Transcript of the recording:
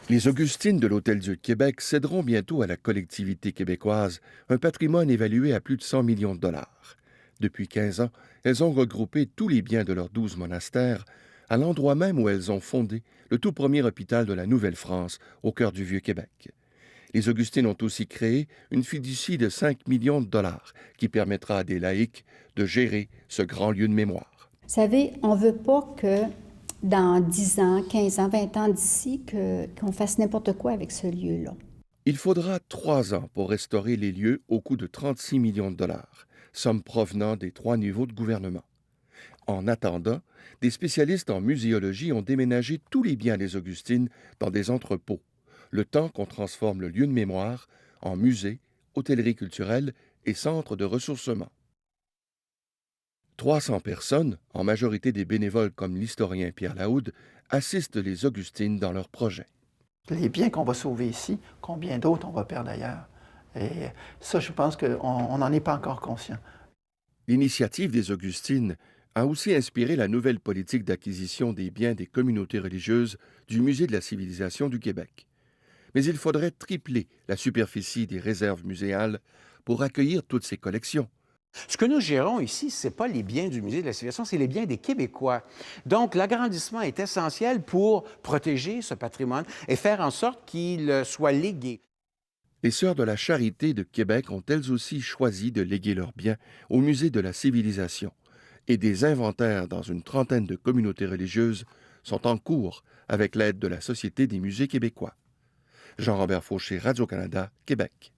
Les Augustines de l'Hôtel-Dieu de Québec céderont bientôt à la collectivité québécoise un patrimoine évalué à plus de 100 millions de dollars. Depuis 15 ans, elles ont regroupé tous les biens de leurs 12 monastères à l'endroit même où elles ont fondé le tout premier hôpital de la Nouvelle-France, au cœur du Vieux-Québec. Les Augustines ont aussi créé une fiducie de 5 millions de dollars qui permettra à des laïcs de gérer ce grand lieu de mémoire. Vous savez, on ne veut pas que dans 10 ans, 15 ans, 20 ans d'ici, qu'on fasse n'importe quoi avec ce lieu-là. Il faudra 3 ans pour restaurer les lieux au coût de 36 millions de dollars, somme provenant des 3 niveaux de gouvernement. En attendant, des spécialistes en muséologie ont déménagé tous les biens des Augustines dans des entrepôts, le temps qu'on transforme le lieu de mémoire en musée, hôtellerie culturelle et centre de ressourcement. 300 personnes, en majorité des bénévoles comme l'historien Pierre Laoude, assistent les Augustines dans leurs projets. Les biens qu'on va sauver ici, combien d'autres on va perdre ailleurs? Et ça, je pense qu'on n'en est pas encore conscient. L'initiative des Augustines a aussi inspiré la nouvelle politique d'acquisition des biens des communautés religieuses du Musée de la civilisation du Québec. Mais il faudrait tripler la superficie des réserves muséales pour accueillir toutes ces collections. Ce que nous gérons ici, ce n'est pas les biens du Musée de la Civilisation, c'est les biens des Québécois. Donc, l'agrandissement est essentiel pour protéger ce patrimoine et faire en sorte qu'il soit légué. Les Sœurs de la Charité de Québec ont elles aussi choisi de léguer leurs biens au Musée de la civilisation, et des inventaires dans une trentaine de communautés religieuses sont en cours avec l'aide de la Société des musées québécois. Jean-Robert Fauché, Radio-Canada, Québec.